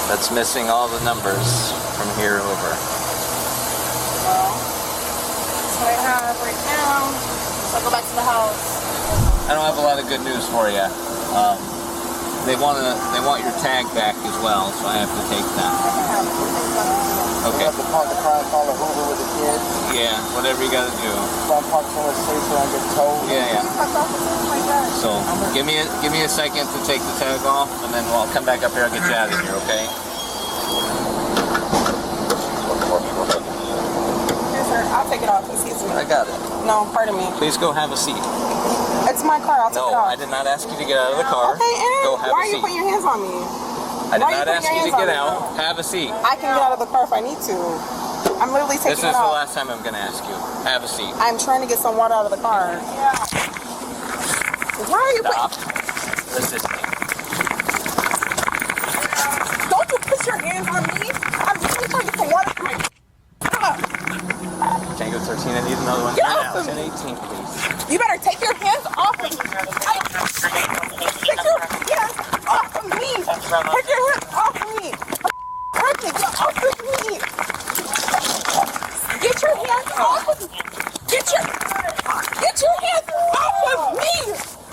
That's missing all the numbers from here over. Well, that's what I have right now. So I'll go back to the house. I don't have a lot of good news for you. They want your tag back as well, so I have to take that. Okay. You have to park the car and call a Uber with the kids. Yeah, whatever you gotta do. So I'm parked somewhere safe so I don't get towed. Yeah. So give me a second to take the tag off, and then I'll come back up here. I'll get you out of here. Okay. Yes, sir. I'll take it off. Excuse me. I got it. No, pardon me. Please go have a seat. It's my car. I'll take it off. No, I did not ask you to get out of the car. Okay, and go have why a are you seat. putting your hands on me? I did not ask you to get out. Have a seat. I can get out of the car if I need to. I'm literally taking it off. This is the last time I'm going to ask you. Have a seat. I'm trying to get some water out of the car. Why are you Stop resisting. Don't you put your hands on me. I'm literally trying to get some water from my Tango 13, I need another one. Get Right off now. of me. 10-18, please. You better take your hands off of me. Take your hands off of me. Take your hands off of me. Get off of me. Get your hands off of me. Get your hands off of me.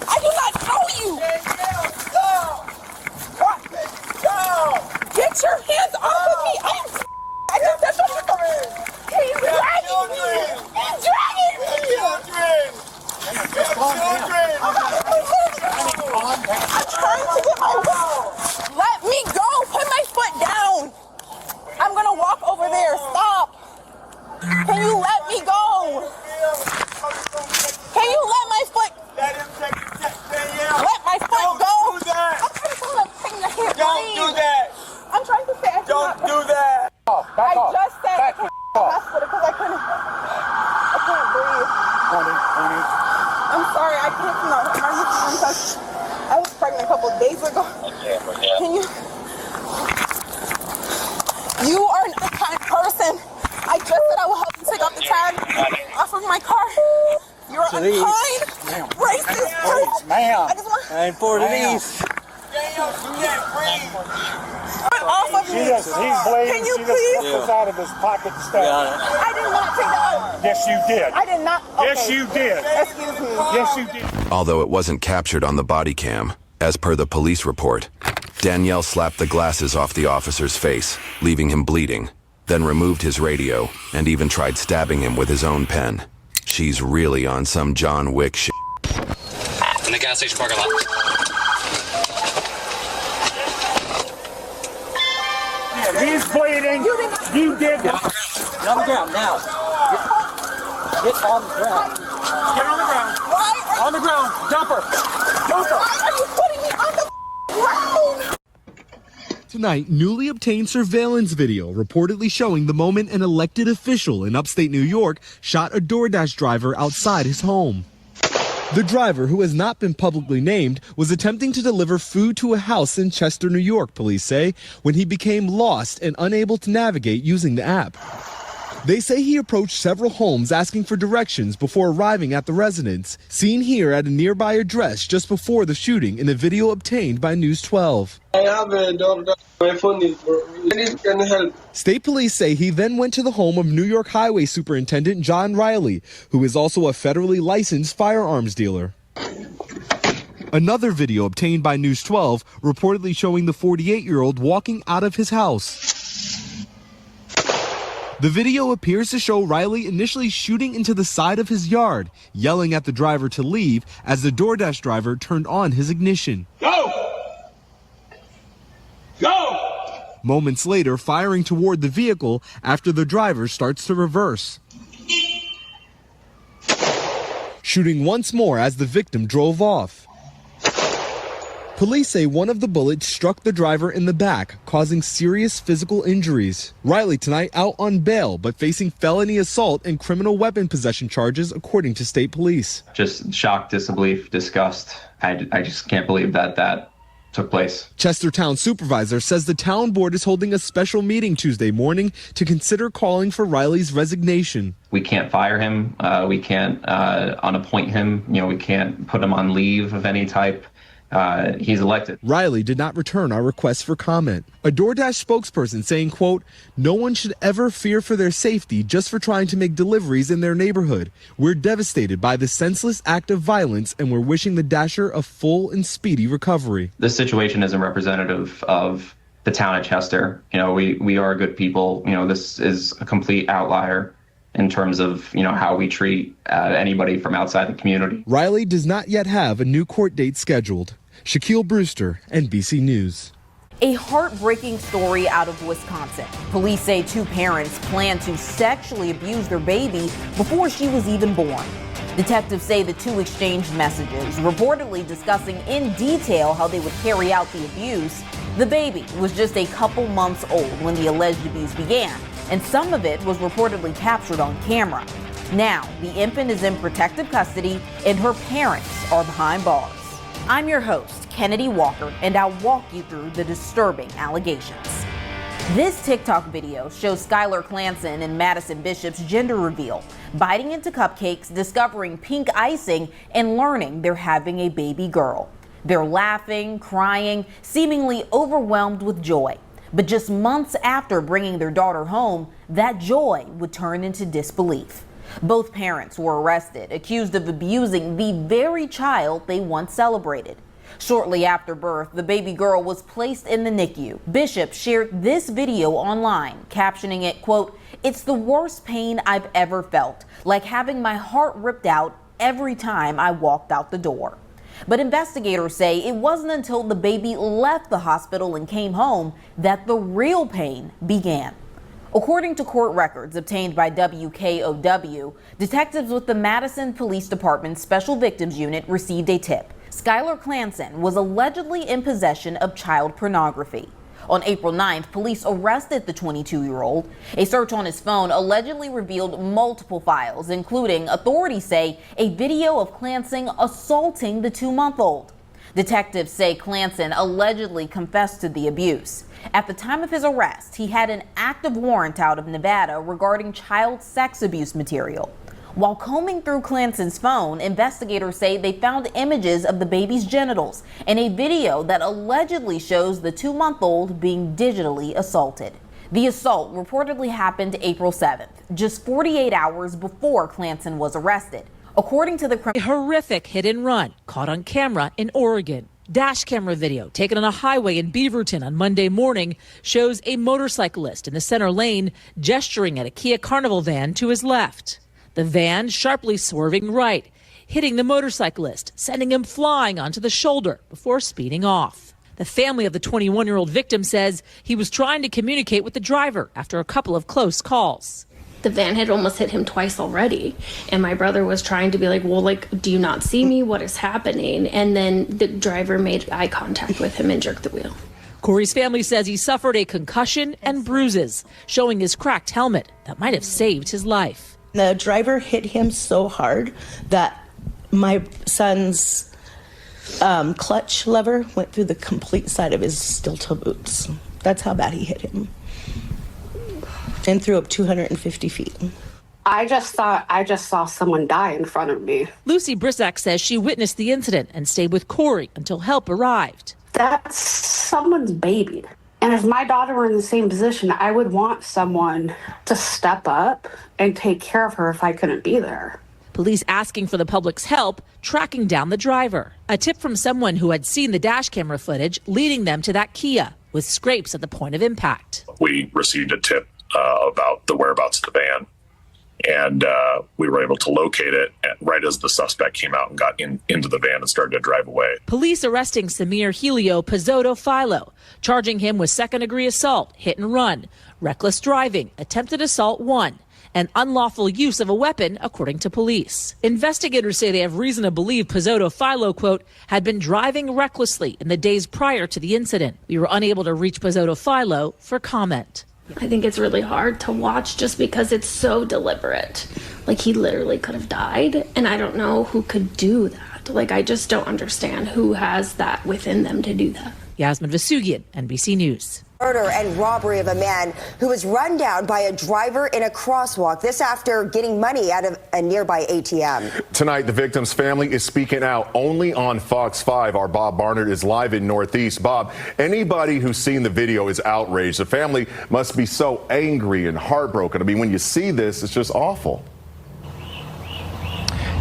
I do not know you. Get your hands off of me. I just said something. He's dragging me. He's dragging me. I'm trying to get my Let me go. Put my foot down. I'm gonna walk over there. Stop. Can you let me go? Can you let my foot? Let my foot go. Don't do that. I'm trying to say I Don't do that. I just said hospital because I couldn't breathe. I'm sorry, I can't I was pregnant a couple of days ago. Can you are an unkind person. I just said I will help you take off the tag off of my car. You're unkind, racist person. Ma'am. I just want And for these. off of me. He's bleeding. Can you She please? just took this out of his pocket and stuff. I did not take that out. Yes, you did. I did not. Okay. Yes, you did. Excuse me. Yes, you did. Although it wasn't captured on the body cam, as per the police report, Danielle slapped the glasses off the officer's face, leaving him bleeding, then removed his radio and even tried stabbing him with his own pen. She's really on some John Wick shit. In the gas station parking lot. He's bleeding. You did that. Get on the ground now. Get on the ground. Get on the ground. On the ground. Dump her. Dump her. Why are you putting me on the ground? Tonight, newly obtained surveillance video reportedly showing the moment an elected official in upstate New York shot a DoorDash driver outside his home. The driver, who has not been publicly named, was attempting to deliver food to a house in Chester, New York, police say, when he became lost and unable to navigate using the app. They say he approached several homes asking for directions before arriving at the residence, seen here at a nearby address just before the shooting in a video obtained by News 12. I have a daughter. My phone is broken. Can help? State police say he then went to the home of New York Highway Superintendent John Riley, who is also a federally licensed firearms dealer. Another video obtained by News 12 reportedly showing the 48-year-old walking out of his house. The video appears to show Riley initially shooting into the side of his yard, yelling at the driver to leave as the DoorDash driver turned on his ignition. Go! Go! Moments later, firing toward the vehicle after the driver starts to reverse. Shooting once more as the victim drove off. Police say one of the bullets struck the driver in the back, causing serious physical injuries. Riley tonight out on bail, but facing felony assault and criminal weapon possession charges, according to state police. Just shock, disbelief, disgust. I just can't believe that took place. Chester Town Supervisor says the town board is holding a special meeting Tuesday morning to consider calling for Riley's resignation. We can't fire him. We can't unappoint him. We can't put him on leave of any type. he's elected. Riley did not return our request for comment. A DoorDash spokesperson saying, quote, "No one should ever fear for their safety just for trying to make deliveries in their neighborhood. We're devastated by the senseless act of violence and we're wishing the Dasher a full and speedy recovery." This situation isn't representative of the town of Chester. You know, we are good people. You know, this is a complete outlier in terms of, you know, how we treat anybody from outside the community. Riley does not yet have a new court date scheduled. Shaquille Brewster, NBC News. A heartbreaking story out of Wisconsin. Police say two parents planned to sexually abuse their baby before she was even born. Detectives say the two exchanged messages, reportedly discussing in detail how they would carry out the abuse. The baby was just a couple months old when the alleged abuse began, and some of it was reportedly captured on camera. Now, the infant is in protective custody and her parents are behind bars. I'm your host, Kennedy Walker, and I'll walk you through the disturbing allegations. This TikTok video shows Skylar Clanson and Madison Bishop's gender reveal, biting into cupcakes, discovering pink icing, and learning they're having a baby girl. They're laughing, crying, seemingly overwhelmed with joy. But just months after bringing their daughter home, that joy would turn into disbelief. Both parents were arrested, accused of abusing the very child they once celebrated. Shortly after birth, the baby girl was placed in the NICU. Bishop shared this video online, captioning it, quote, "It's the worst pain I've ever felt, like having my heart ripped out every time I walked out the door." But investigators say it wasn't until the baby left the hospital and came home that the real pain began. According to court records obtained by WKOW, detectives with the Madison Police Department's Special Victims Unit received a tip. Skylar Clanson was allegedly in possession of child pornography. On April 9th, police arrested the 22-year-old. A search on his phone allegedly revealed multiple files, including, authorities say, a video of Clanson assaulting the 2-month-old. Detectives say Clanson allegedly confessed to the abuse. At the time of his arrest, he had an active warrant out of Nevada regarding child sex abuse material. While combing through Clanson's phone, investigators say they found images of the baby's genitals and a video that allegedly shows the 2-month-old being digitally assaulted. The assault reportedly happened April 7th, just 48 hours before Clanson was arrested. According to the A horrific hit and run caught on camera in Oregon. Dash camera video taken on a highway in Beaverton on Monday morning shows a motorcyclist in the center lane gesturing at a Kia Carnival van to his left. The van sharply swerving right, hitting the motorcyclist, sending him flying onto the shoulder before speeding off. The family of the 21-year-old victim says he was trying to communicate with the driver after a couple of close calls. The van had almost hit him twice already. And my brother was trying to be like, well, like, do you not see me? What is happening? And then the driver made eye contact with him and jerked the wheel. Corey's family says he suffered a concussion and bruises, showing his cracked helmet that might have saved his life. The driver hit him so hard that my son's clutch lever went through the complete side of his steel-toe boots. That's how bad he hit him. And threw up 250 feet. I just thought I just saw someone die in front of me. Lucy Brisak says she witnessed the incident and stayed with Corey until help arrived. That's someone's baby. And if my daughter were in the same position, I would want someone to step up and take care of her if I couldn't be there. Police asking for the public's help tracking down the driver. A tip from someone who had seen the dash camera footage leading them to that Kia with scrapes at the point of impact. We received a tip about the whereabouts of the van, and we were able to locate it right as the suspect came out and got into the van and started to drive away. Police arresting Samir Helio Pizzotto Philo, charging him with second-degree assault, hit and run, reckless driving, attempted assault 1, and unlawful use of a weapon, according to police. Investigators say they have reason to believe Pizzotto Philo, quote, had been driving recklessly in the days prior to the incident. We were unable to reach Pizzotto Philo for comment. I think it's really hard to watch just because it's so deliberate. Like, he literally could have died, and I don't know who could do that. Like, I just don't understand who has that within them to do that. Yasmin Vasugian, NBC News. Murder and robbery of a man who was run down by a driver in a crosswalk. This after getting money out of a nearby ATM. Tonight, the victim's family is speaking out only on Fox 5. Our Bob Barnard is live in Northeast. Bob, anybody who's seen the video is outraged. The family must be so angry and heartbroken. I mean, when you see this, it's just awful.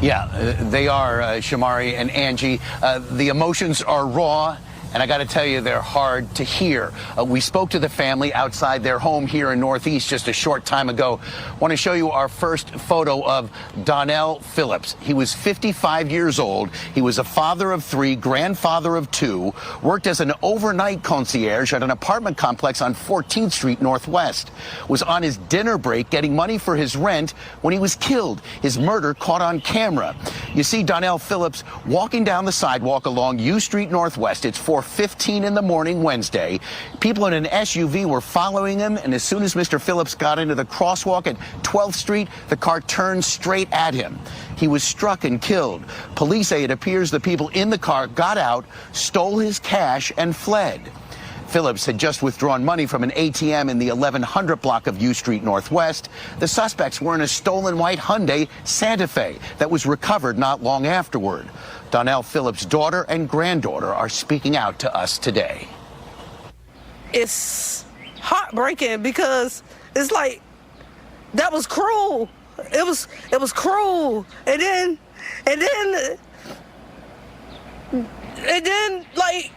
Yeah, they are, Shamari and Angie. The emotions are raw. And I got to tell you, they're hard to hear. We spoke to the family outside their home here in Northeast just a short time ago. Want to show you our first photo of Donnell Phillips. He was 55 years old. He was a father of 3, grandfather of 2, worked as an overnight concierge at an apartment complex on 14th Street Northwest. Was on his dinner break getting money for his rent when he was killed. His murder caught on camera. You see Donnell Phillips walking down the sidewalk along U Street Northwest. It's 4:15 in the morning Wednesday. People in an SUV were following him, and as soon as Mr. Phillips got into the crosswalk at 12th Street, the car turned straight at him. He was struck and killed. Police say it appears the people in the car got out, stole his cash, and fled. Phillips had just withdrawn money from an ATM in the 1100 block of U Street Northwest. The suspects were in a stolen white Hyundai Santa Fe that was recovered not long afterward. Donnell Phillips' daughter and granddaughter are speaking out to us today. It's heartbreaking because it's like, that was cruel. It was cruel. And then like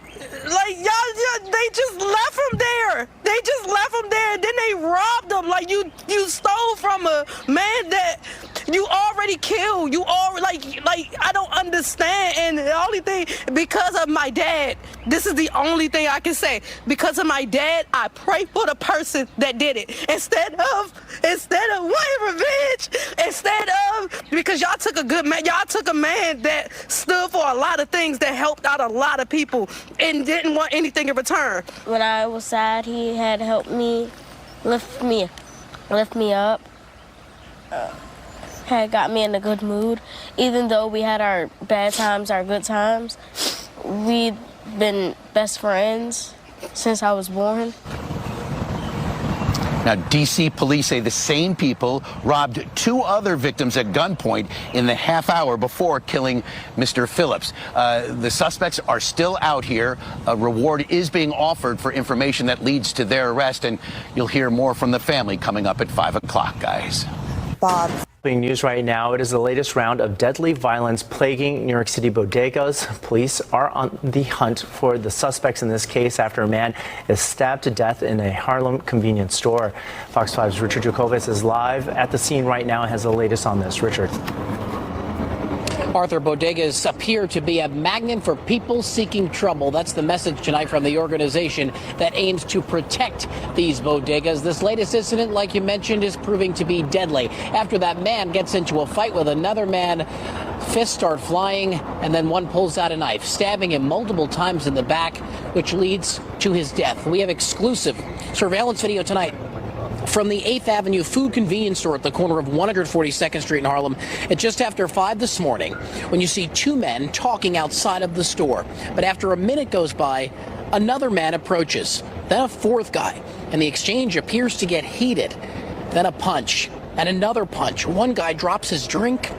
y'all, they just left him there. They just left him there, and then they robbed him. Like, you stole from a man that you already killed. You already, like I don't understand. And the only thing, because of my dad, this is the only thing I can say. Because of my dad, I pray for the person that did it. Instead of wanting revenge, because y'all took a good man, y'all took a man that stood for a lot of things, that helped out a lot of people, and didn't want anything in return. When I was sad, he had helped me, lift me up, had got me in a good mood. Even though we had our bad times, our good times, we've been best friends since I was born. Now, D.C. police say the same people robbed 2 other victims at gunpoint in the half hour before killing Mr. Phillips. The suspects are still out here. A reward is being offered for information that leads to their arrest, and you'll hear more from the family coming up at 5 o'clock, guys. Bob. News right now, it is the latest round of deadly violence plaguing New York City bodegas. Police are on the hunt for the suspects in this case after a man is stabbed to death in a Harlem convenience store. Fox 5's Richard Jacobus is live at the scene right now and has the latest on this. Richard. Arthur, bodegas appear to be a magnet for people seeking trouble. That's the message tonight from the organization that aims to protect these bodegas. This latest incident, like you mentioned, is proving to be deadly. After that man gets into a fight with another man, fists start flying, and then one pulls out a knife, stabbing him multiple times in the back, which leads to his death. We have exclusive surveillance video tonight from the 8th Avenue food convenience store at the corner of 142nd Street in Harlem at just after 5 this morning, when you see 2 men talking outside of the store. But after a minute goes by, another man approaches, then a 4th guy, and the exchange appears to get heated. Then a punch, and another punch. One guy drops his drink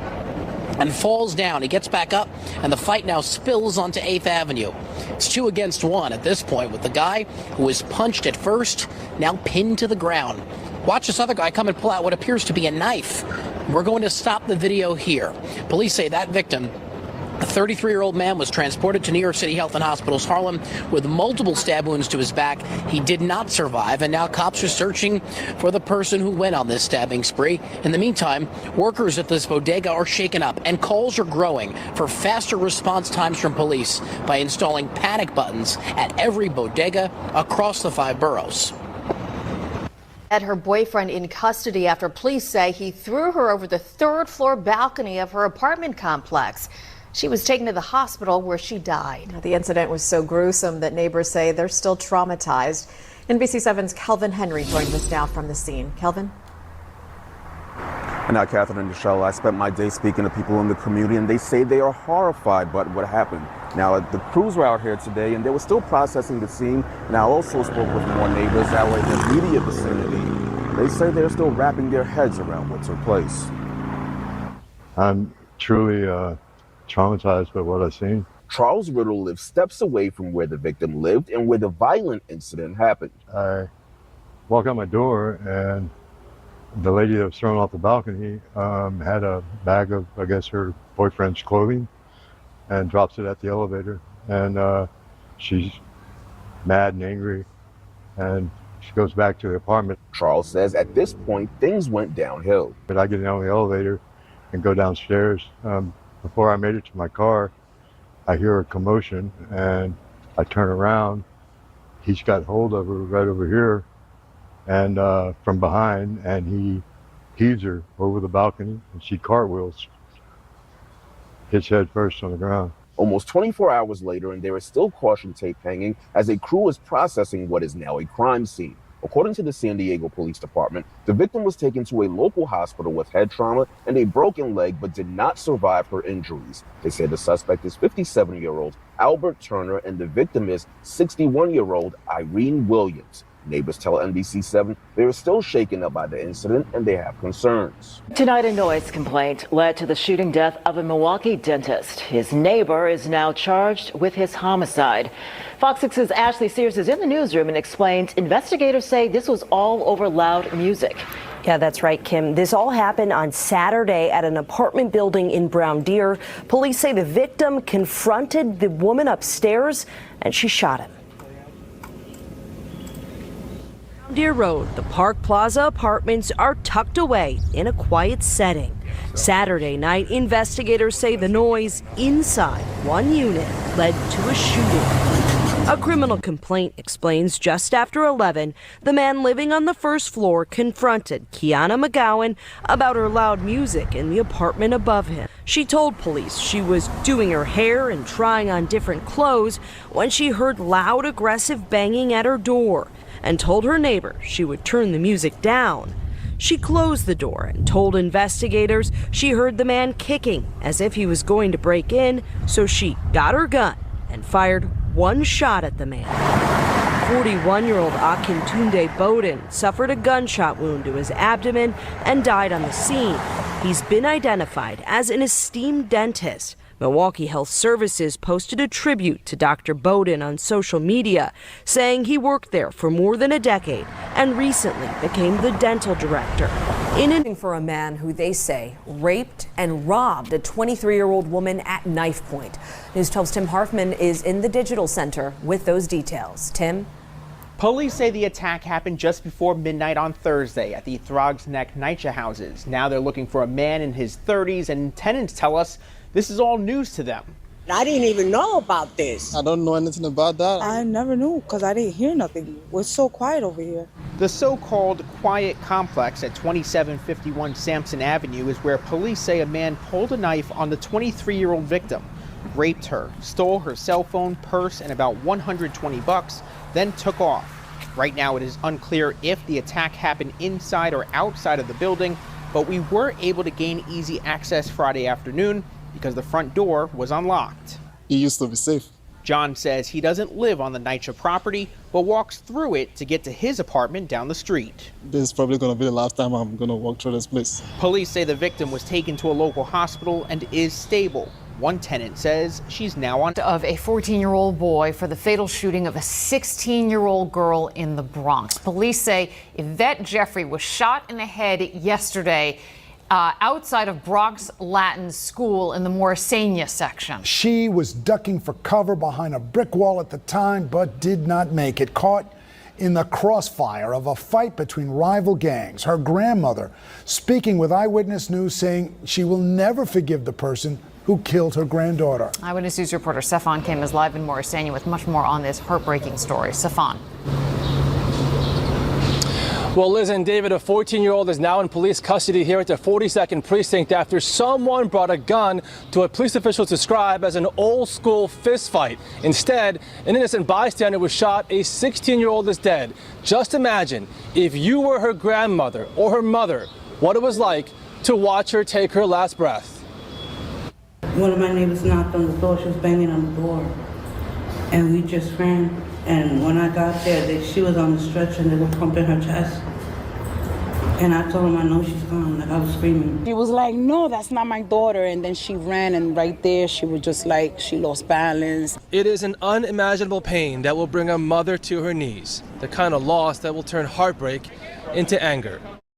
and falls down. He gets back up, and the fight now spills onto 8th Avenue. It's 2 against 1 at this point, with the guy who was punched at first now pinned to the ground. Watch this other guy come and pull out what appears to be a knife. We're going to stop the video here. Police say that victim, a 33-year-old man, was transported to New York City Health and Hospitals Harlem with multiple stab wounds to his back. He did not survive, and now cops are searching for the person who went on this stabbing spree. In the meantime, workers at this bodega are shaken up, and calls are growing for faster response times from police by installing panic buttons at every bodega across the 5 boroughs. Had her boyfriend in custody after police say he threw her over the 3rd-floor balcony of her apartment complex. She was taken to the hospital where she died. The incident was so gruesome that neighbors say they're still traumatized. NBC7's Kelvin Henry joins us now from the scene. Kelvin? And now, Catherine and Michelle, I spent my day speaking to people in the community, and they say they are horrified by what happened. Now, the crews were out here today, and they were still processing the scene. And I also spoke with more neighbors that were in the immediate vicinity. They say they're still wrapping their heads around what took place. I'm truly traumatized by what I've seen. Charles Riddle lives steps away from where the victim lived and where the violent incident happened. I walk out my door, and the lady that was thrown off the balcony had a bag of, I guess, her boyfriend's clothing and drops it at the elevator. And she's mad and angry, and she goes back to the apartment. Charles says at this point, things went downhill. But I get down the elevator and go downstairs. Before I made it to my car, I hear a commotion, and I turn around. He's got hold of her right over here, and from behind, and he heaves her over the balcony, and she cartwheels, hits head first on the ground. Almost 24 hours later, and there is still caution tape hanging as a crew is processing what is now a crime scene. According to the San Diego Police Department, the victim was taken to a local hospital with head trauma and a broken leg, but did not survive her injuries. They say the suspect is 57-year-old Albert Turner, and the victim is 61-year-old Irene Williams. Neighbors tell NBC7 they are still shaken up by the incident and they have concerns. Tonight, a noise complaint led to the shooting death of a Milwaukee dentist. His neighbor is now charged with his homicide. Fox 6's Ashley Sears is in the newsroom and explains investigators say this was all over loud music. Yeah, that's right, Kim. This all happened on Saturday at an apartment building in Brown Deer. Police say the victim confronted the woman upstairs and she shot him. Deer Road, the Park Plaza apartments are tucked away in a quiet setting. Saturday night, investigators say the noise inside one unit led to a shooting. A criminal complaint explains just after 11, the man living on the first floor confronted Kiana McGowan about her loud music in the apartment above him. She told police she was doing her hair and trying on different clothes when she heard loud, aggressive banging at her door, and told her neighbor she would turn the music down. She closed the door and told investigators she heard the man kicking as if he was going to break in, so she got her gun and fired one shot at the man. 41-year-old Akintunde Bowden suffered a gunshot wound to his abdomen and died on the scene. He's been identified as an esteemed dentist. Milwaukee Health Services posted a tribute to Dr. Bowden on social media, saying he worked there for more than a decade and recently became the dental director. For a man who they say raped and robbed a 23-year-old woman at knife point. News 12's Tim Harfman is in the digital center with those details. Tim? Police say the attack happened just before midnight on Thursday at the Throgs Neck NYCHA houses. Now they're looking for a man in his 30s, and tenants tell us this is all news to them. I didn't even know about this. I don't know anything about that. I never knew because I didn't hear nothing. It was so quiet over here. The so-called quiet complex at 2751 Sampson Avenue is where police say a man pulled a knife on the 23-year-old victim, raped her, stole her cell phone, purse, and about $120, then took off. Right now, it is unclear if the attack happened inside or outside of the building, but we were able to gain easy access Friday afternoon because the front door was unlocked. It used to be safe. John says he doesn't live on the NYCHA property, but walks through it to get to his apartment down the street. This is probably going to be the last time I'm going to walk through this place. Police say the victim was taken to a local hospital and is stable. One tenant says she's now on of a 14-year-old boy for the fatal shooting of a 16-year-old girl in the Bronx. Police say Yvette Jeffrey was shot in the head yesterday outside of Bronx Latin School in the Morrisania section. She was ducking for cover behind a brick wall at the time, but did not make it. Caught in the crossfire of a fight between rival gangs. Her grandmother speaking with Eyewitness News, saying she will never forgive the person who killed her granddaughter. Eyewitness News reporter Stefan Kim is live in Morrisania with much more on this heartbreaking story. Stefan. Well, Liz and David, a 14-year-old is now in police custody here at the 42nd Precinct after someone brought a gun to what police officials describe as an old-school fistfight. Instead, an innocent bystander was shot. A 16-year-old is dead. Just imagine if you were her grandmother or her mother, what it was like to watch her take her last breath. One of my neighbors knocked on the door. She was banging on the door. And we just ran. And when I got there, she was on the stretcher and they were pumping her chest. And I told him, I know she's gone. Like, I was screaming. She was like, no, that's not my daughter. And then she ran, and right there, she was just like, she lost balance. It is an unimaginable pain that will bring a mother to her knees, the kind of loss that will turn heartbreak into anger.